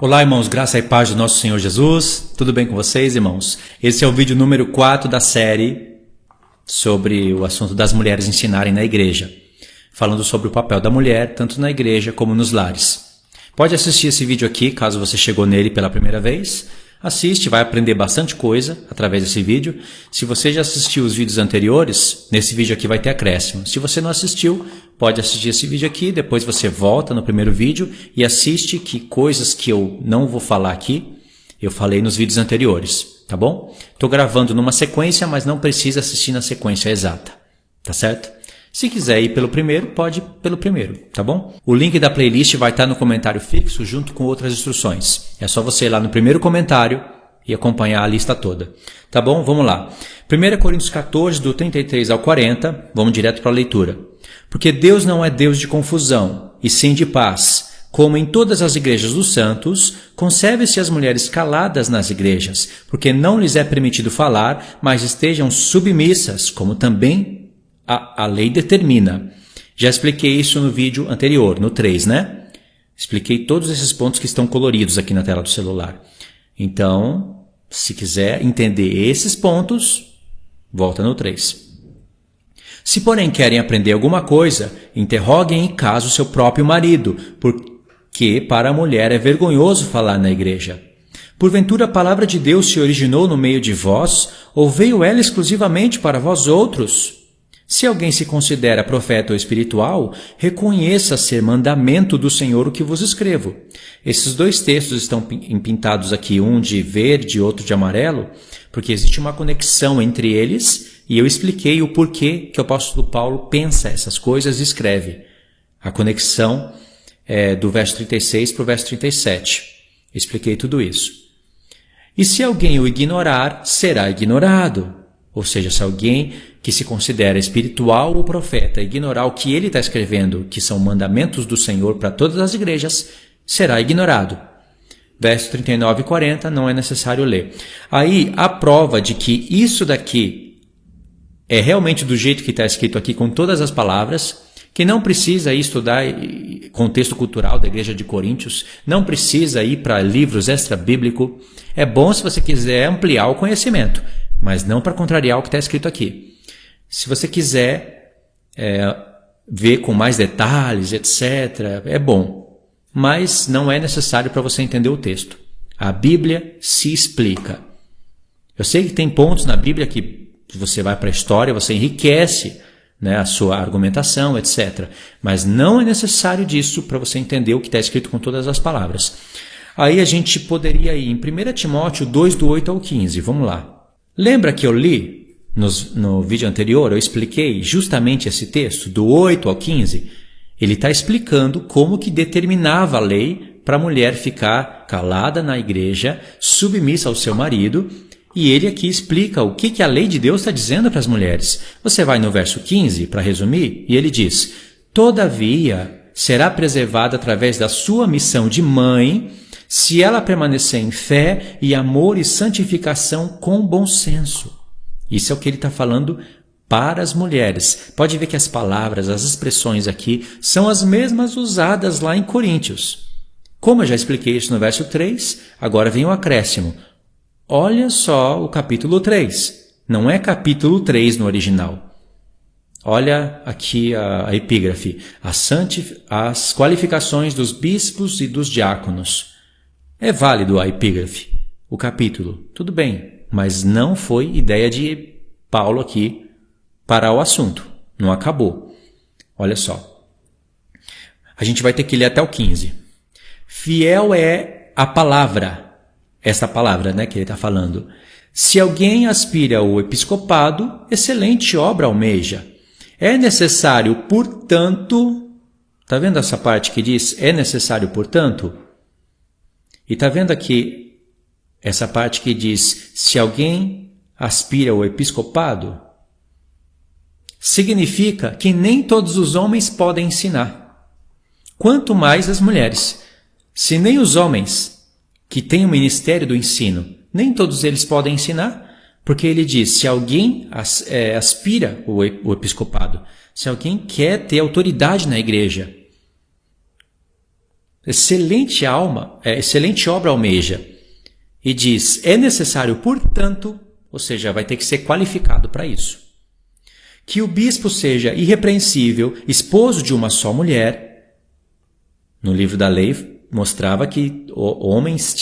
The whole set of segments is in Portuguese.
Olá, irmãos, graça e paz do nosso Senhor Jesus. Tudo bem com vocês, irmãos? Esse é o vídeo número 4 da série sobre o assunto das mulheres ensinarem na igreja, falando sobre o papel da mulher, tanto na igreja como nos lares. Pode assistir esse vídeo aqui, caso você chegou nele pela primeira vez. Assiste, vai aprender bastante coisa através desse vídeo. Se você já assistiu os vídeos anteriores, nesse vídeo aqui vai ter acréscimo. Se você não assistiu, pode assistir esse vídeo aqui, depois você volta no primeiro vídeo e assiste que coisas que eu não vou falar aqui, eu falei nos vídeos anteriores, tá bom? Estou gravando numa sequência, mas não precisa assistir na sequência exata, tá certo? Se quiser ir pelo primeiro, pode ir pelo primeiro, tá bom? O link da playlist vai estar no comentário fixo junto com outras instruções. É só você ir lá no primeiro comentário e acompanhar a lista toda. Tá bom? Vamos lá. 1 Coríntios 14, do 33 ao 40, vamos direto para a leitura. Porque Deus não é Deus de confusão, e sim de paz. Como em todas as igrejas dos santos, concebe-se as mulheres caladas nas igrejas, porque não lhes é permitido falar, mas estejam submissas, como também a lei determina. Já expliquei isso no vídeo anterior, no 3, né? Expliquei todos esses pontos que estão coloridos aqui na tela do celular. Então, se quiser entender esses pontos, volta no 3. Se, porém, querem aprender alguma coisa, interroguem em casa o seu próprio marido, porque para a mulher é vergonhoso falar na igreja. Porventura a palavra de Deus se originou no meio de vós, ou veio ela exclusivamente para vós outros? Se alguém se considera profeta ou espiritual, reconheça ser mandamento do Senhor o que vos escrevo. Esses dois textos estão pintados aqui, um de verde e outro de amarelo, porque existe uma conexão entre eles e eu expliquei o porquê que o apóstolo Paulo pensa essas coisas e escreve. A conexão é do verso 36 para o verso 37. Expliquei tudo isso. E se alguém o ignorar, será ignorado. Ou seja, se alguém que se considera espiritual ou profeta ignorar o que ele está escrevendo, que são mandamentos do Senhor para todas as igrejas, será ignorado. Verso 39 e 40 não é necessário ler. Aí, a prova de que isso daqui é realmente do jeito que está escrito aqui, com todas as palavras, que não precisa ir estudar contexto cultural da igreja de Coríntios, não precisa ir para livros extra-bíblicos. É bom se você quiser ampliar o conhecimento, mas não para contrariar o que está escrito aqui. Se você quiser ver com mais detalhes, etc., é bom. Mas não é necessário para você entender o texto. A Bíblia se explica. Eu sei que tem pontos na Bíblia que você vai para a história, você enriquece, né, a sua argumentação, etc. Mas não é necessário disso para você entender o que está escrito com todas as palavras. Aí a gente poderia ir em 1 Timóteo 2, do 8 ao 15. Vamos lá. Lembra que eu li no vídeo anterior, eu expliquei justamente esse texto, do 8 ao 15, ele está explicando como que determinava a lei para a mulher ficar calada na igreja, submissa ao seu marido, e ele aqui explica o que a lei de Deus está dizendo para as mulheres. Você vai no verso 15, para resumir, e ele diz: todavia será preservada através da sua missão de mãe, se ela permanecer em fé e amor e santificação com bom senso. Isso é o que ele está falando para as mulheres. Pode ver que as palavras, as expressões aqui, são as mesmas usadas lá em Coríntios. Como eu já expliquei isso no verso 3, agora vem o acréscimo. Olha só o capítulo 3. Não é capítulo 3 no original. Olha aqui a epígrafe. As qualificações dos bispos e dos diáconos. É válido a epígrafe, o capítulo. Tudo bem. Mas não foi ideia de Paulo aqui parar o assunto. Não acabou. Olha só. A gente vai ter que ler até o 15. Fiel é a palavra. Essa palavra, né, que ele está falando. Se alguém aspira ao episcopado, excelente obra almeja. É necessário, portanto... Está vendo essa parte que diz é necessário, portanto? E está vendo aqui essa parte que diz, se alguém aspira ao episcopado, significa que nem todos os homens podem ensinar, quanto mais as mulheres. Se nem os homens que têm o ministério do ensino, nem todos eles podem ensinar, porque ele diz, se alguém aspira o episcopado, se alguém quer ter autoridade na igreja, excelente obra almeja. E diz, é necessário, portanto, ou seja, vai ter que ser qualificado para isso, que o bispo seja irrepreensível, esposo de uma só mulher. No livro da lei mostrava que homens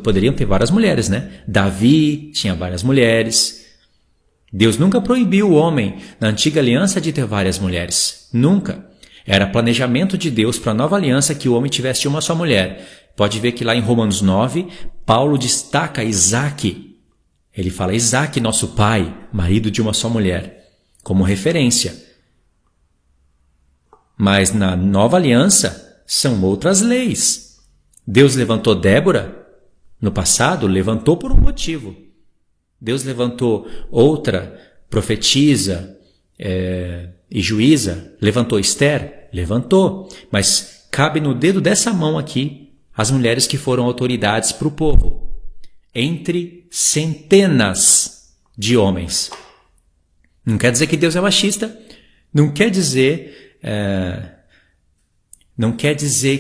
poderiam ter várias mulheres, né? Davi tinha várias mulheres. Deus nunca proibiu o homem, na antiga aliança, de ter várias mulheres. Nunca. Era planejamento de Deus para a nova aliança que o homem tivesse uma só mulher. Pode ver que lá em Romanos 9, Paulo destaca Isaque. Ele fala, Isaque, nosso pai, marido de uma só mulher, como referência. Mas na nova aliança são outras leis. Deus levantou Débora no passado, levantou por um motivo. Deus levantou outra profetisa e juíza, levantou Esther, levantou. Mas cabe no dedo dessa mão aqui as mulheres que foram autoridades para o povo, entre centenas de homens. Não quer dizer que Deus é machista, não quer dizer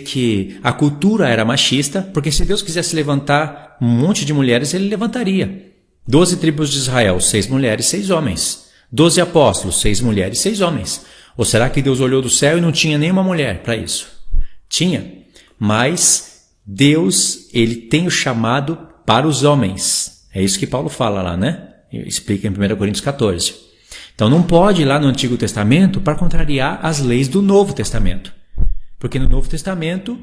que a cultura era machista, porque se Deus quisesse levantar um monte de mulheres, ele levantaria. 12 tribos de Israel, 6 mulheres, 6 homens. 12 apóstolos, 6 mulheres, 6 homens. Ou será que Deus olhou do céu e não tinha nenhuma mulher para isso? Tinha, mas Deus, ele tem o chamado para os homens. É isso que Paulo fala lá, né? Explica em 1 Coríntios 14. Então não pode ir lá no Antigo Testamento para contrariar as leis do Novo Testamento. Porque no Novo Testamento,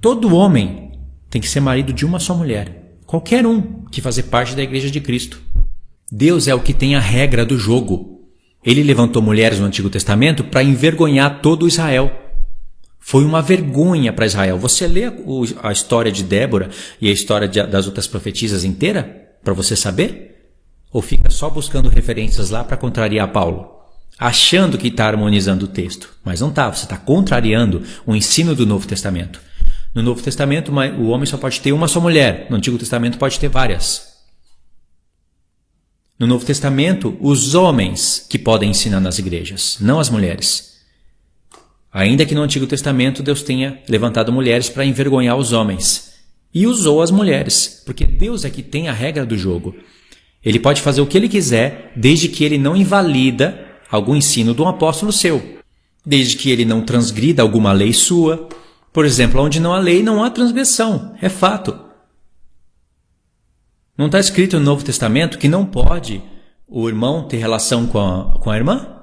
todo homem tem que ser marido de uma só mulher. Qualquer um que fazer parte da Igreja de Cristo. Deus é o que tem a regra do jogo. Ele levantou mulheres no Antigo Testamento para envergonhar todo Israel. Foi uma vergonha para Israel. Você lê a história de Débora e a história das outras profetisas inteira para você saber? Ou fica só buscando referências lá para contrariar Paulo? Achando que está harmonizando o texto. Mas não está, você está contrariando o ensino do Novo Testamento. No Novo Testamento, o homem só pode ter uma só mulher. No Antigo Testamento pode ter várias. No Novo Testamento, os homens que podem ensinar nas igrejas, não as mulheres. Ainda que no Antigo Testamento Deus tenha levantado mulheres para envergonhar os homens. E usou as mulheres, porque Deus é que tem a regra do jogo. Ele pode fazer o que ele quiser, desde que ele não invalida algum ensino de um apóstolo seu. Desde que ele não transgrida alguma lei sua. Por exemplo, onde não há lei, não há transgressão. É fato. Não está escrito no Novo Testamento que não pode o irmão ter relação com a irmã?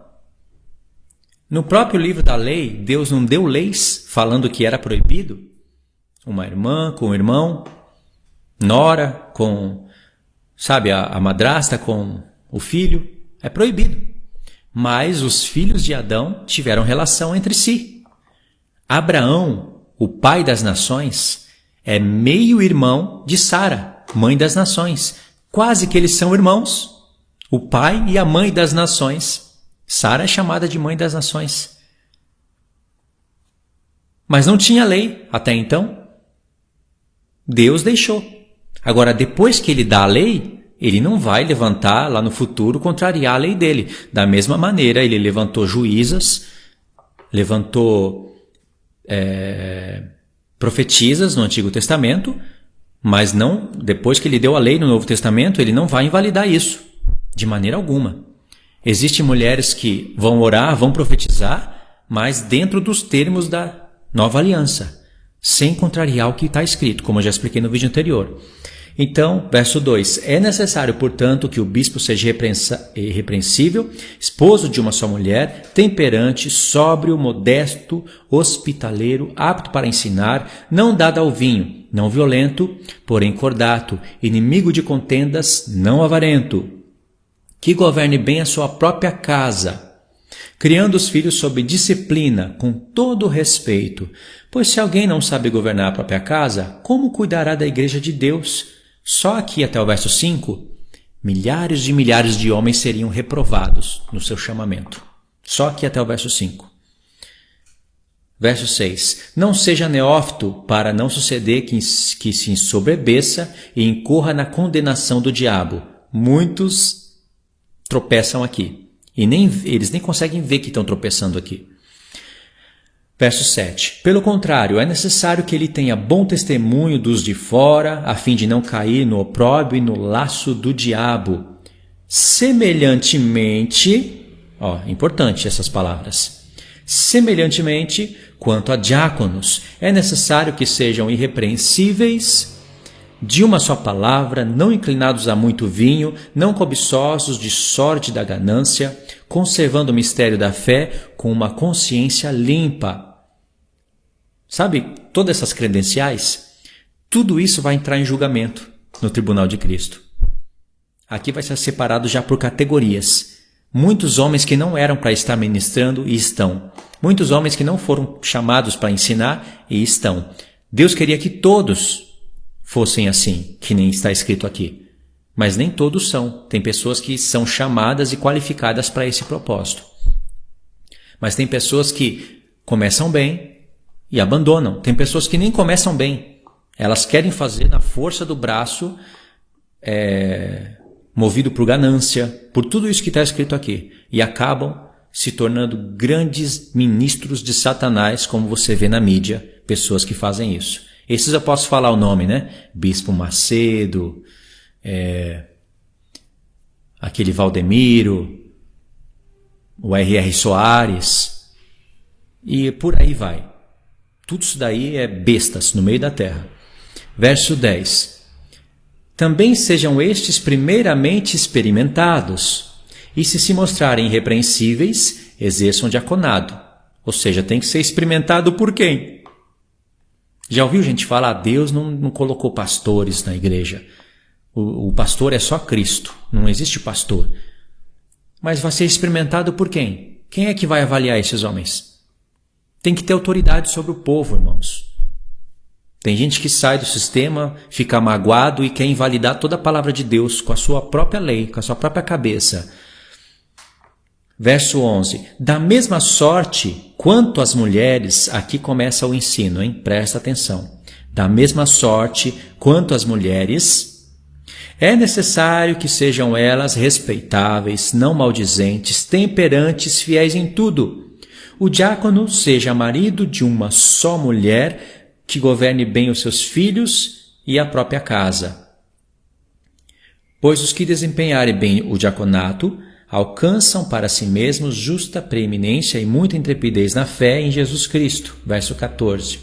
No próprio livro da lei, Deus não deu leis falando que era proibido? Uma irmã com o irmão, nora com, a madrasta com o filho. É proibido. Mas os filhos de Adão tiveram relação entre si. Abraão, o pai das nações, é meio-irmão de Sara, mãe das nações. Quase que eles são irmãos, o pai e a mãe das nações. Sara é chamada de mãe das nações. Mas não tinha lei até então. Deus deixou. Agora, depois que ele dá a lei, ele não vai levantar lá no futuro contrariar a lei dele. Da mesma maneira, ele levantou juízas, levantou profetisas no Antigo Testamento, mas não, depois que ele deu a lei no Novo Testamento, ele não vai invalidar isso, de maneira alguma. Existem mulheres que vão orar, vão profetizar, mas dentro dos termos da nova aliança, sem contrariar o que está escrito, como eu já expliquei no vídeo anterior. Então, verso 2, é necessário, portanto, que o bispo seja irrepreensível, esposo de uma só mulher, temperante, sóbrio, modesto, hospitaleiro, apto para ensinar, não dado ao vinho, não violento, porém cordato, inimigo de contendas, não avarento, que governe bem a sua própria casa, criando os filhos sob disciplina, com todo respeito. Pois se alguém não sabe governar a própria casa, como cuidará da igreja de Deus? Só aqui até o verso 5, milhares de homens seriam reprovados no seu chamamento. Só aqui até o verso 5. Verso 6. Não seja neófito para não suceder que se ensoberbeça e incorra na condenação do diabo. Muitos tropeçam aqui. E eles nem conseguem ver que estão tropeçando aqui. Verso 7. Pelo contrário, é necessário que ele tenha bom testemunho dos de fora, a fim de não cair no opróbrio e no laço do diabo. Semelhantemente, importante essas palavras. Semelhantemente, quanto a diáconos, é necessário que sejam irrepreensíveis, de uma só palavra, não inclinados a muito vinho, não cobiçosos de sorte da ganância, conservando o mistério da fé com uma consciência limpa. Sabe, todas essas credenciais, tudo isso vai entrar em julgamento no tribunal de Cristo. Aqui vai ser separado já por categorias. Muitos homens que não eram para estar ministrando e estão. Muitos homens que não foram chamados para ensinar e estão. Deus queria que todos fossem assim, que nem está escrito aqui. Mas nem todos são. Tem pessoas que são chamadas e qualificadas para esse propósito. Mas tem pessoas que começam bem e abandonam. Tem pessoas que nem começam bem. Elas querem fazer na força do braço, movido por ganância, por tudo isso que está escrito aqui. E acabam se tornando grandes ministros de Satanás, como você vê na mídia, pessoas que fazem isso. Esses eu posso falar o nome, né? Bispo Macedo, aquele Valdemiro, o R.R. Soares, e por aí vai. Tudo isso daí é bestas no meio da terra. Verso 10. Também sejam estes primeiramente experimentados, e se mostrarem irrepreensíveis, exerçam diaconado. Ou seja, tem que ser experimentado por quem? Já ouviu gente falar, Deus não colocou pastores na igreja. O pastor é só Cristo, não existe pastor. Mas vai ser experimentado por quem? Quem é que vai avaliar esses homens? Tem que ter autoridade sobre o povo, irmãos. Tem gente que sai do sistema, fica magoado e quer invalidar toda a palavra de Deus com a sua própria lei, com a sua própria cabeça. Verso 11. Da mesma sorte, quanto às mulheres, aqui começa o ensino, hein? Presta atenção. Da mesma sorte, quanto às mulheres, é necessário que sejam elas respeitáveis, não maldizentes, temperantes, fiéis em tudo. O diácono seja marido de uma só mulher, que governe bem os seus filhos e a própria casa. Pois os que desempenharem bem o diaconato alcançam para si mesmos justa preeminência e muita intrepidez na fé em Jesus Cristo. Verso 14.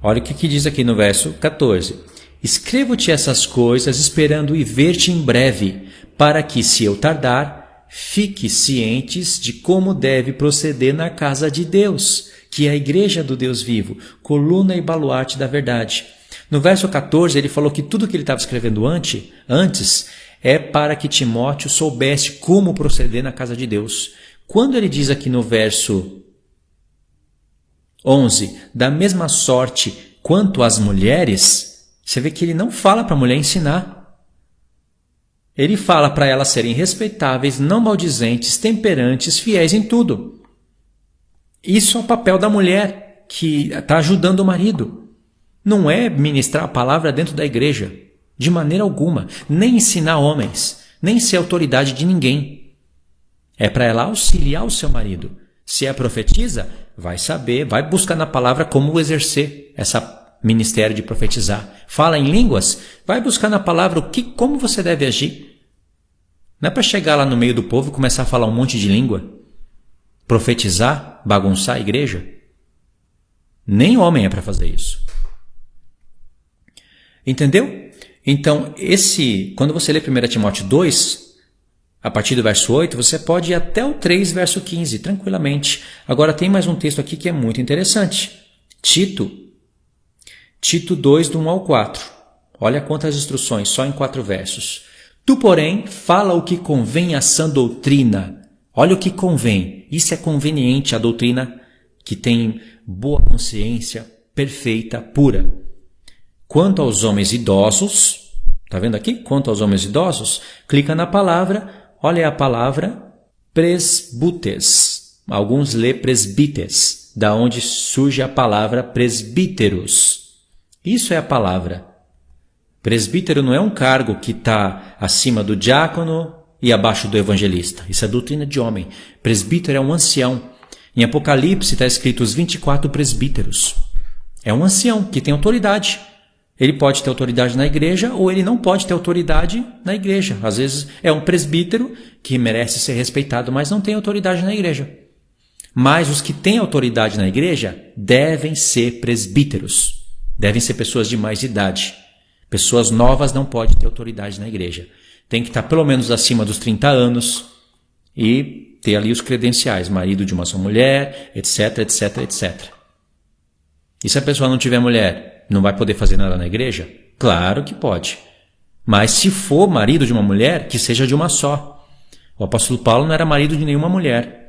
Olha o que diz aqui no verso 14. Escrevo-te essas coisas esperando ir ver-te em breve, para que, se eu tardar, fiques cientes de como deve proceder na casa de Deus, que é a igreja do Deus vivo, coluna e baluarte da verdade. No verso 14, ele falou que tudo que ele estava escrevendo antes é para que Timóteo soubesse como proceder na casa de Deus. Quando ele diz aqui no verso 11, da mesma sorte quanto às mulheres, você vê que ele não fala para a mulher ensinar. Ele fala para elas serem respeitáveis, não maldizentes, temperantes, fiéis em tudo. Isso é o papel da mulher que está ajudando o marido. Não é ministrar a palavra dentro da igreja, de maneira alguma. Nem ensinar homens, nem ser autoridade de ninguém. É para ela auxiliar o seu marido. Se é profetisa, vai saber, vai buscar na palavra como exercer esse ministério de profetizar. Fala em línguas, vai buscar na palavra como você deve agir. Não é para chegar lá no meio do povo e começar a falar um monte de língua. Profetizar, bagunçar a igreja. Nem homem é para fazer isso. Entendeu? Então, quando você lê 1 Timóteo 2, a partir do verso 8, você pode ir até o 3, verso 15, tranquilamente. Agora tem mais um texto aqui que é muito interessante. Tito 2, do 1 ao 4. Olha quantas instruções, só em 4 versos. Tu, porém, fala o que convém à sã doutrina. Olha o que convém. Isso é conveniente, a doutrina que tem boa consciência, perfeita, pura. Quanto aos homens idosos, está vendo aqui? Quanto aos homens idosos, clica na palavra, olha a palavra presbutes. Alguns lê presbites, da onde surge a palavra presbíteros. Isso é a palavra. Presbítero não é um cargo que está acima do diácono e abaixo do evangelista. Isso é doutrina de homem. Presbítero é um ancião Em Apocalipse está escrito os 24 presbíteros. É um ancião que tem autoridade. Ele pode ter autoridade na igreja ou ele não pode ter autoridade na igreja. Às vezes é um presbítero que merece ser respeitado, mas não tem autoridade na igreja. Mas os que têm autoridade na igreja devem ser presbíteros. Devem ser pessoas de mais idade. Pessoas novas não podem ter autoridade na igreja. Tem que estar pelo menos acima dos 30 anos e ter ali os credenciais, marido de uma só mulher, etc, etc, etc. E se a pessoa não tiver mulher, não vai poder fazer nada na igreja? Claro que pode. Mas se for marido de uma mulher, que seja de uma só. O apóstolo Paulo não era marido de nenhuma mulher.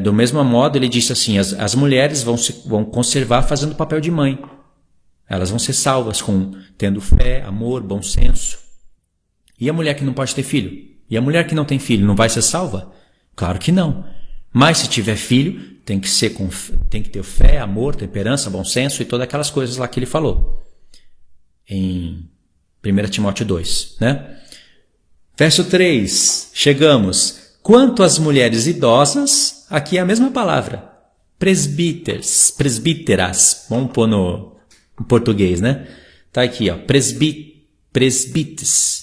Do mesmo modo, ele disse assim, as mulheres vão conservar fazendo papel de mãe. Elas vão ser salvas tendo fé, amor, bom senso. E a mulher que não pode ter filho? E a mulher que não tem filho não vai ser salva? Claro que não. Mas se tiver filho, tem que ter fé, amor, temperança, bom senso e todas aquelas coisas lá que ele falou. Em 1 Timóteo 2, né? Verso 3, chegamos. Quanto às mulheres idosas, aqui é a mesma palavra. Presbíteras. Vamos pôr no português, né? Tá aqui, ó. Presbítes.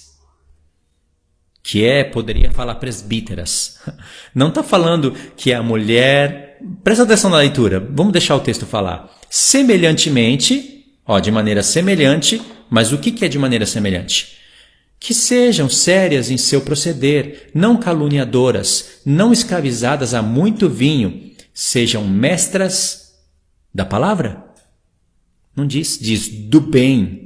Poderia falar presbíteras. Não está falando que a mulher... Presta atenção na leitura. Vamos deixar o texto falar. Semelhantemente, de maneira semelhante, mas o que é de maneira semelhante? Que sejam sérias em seu proceder, não caluniadoras, não escravizadas a muito vinho, sejam mestras da palavra. Não diz do bem.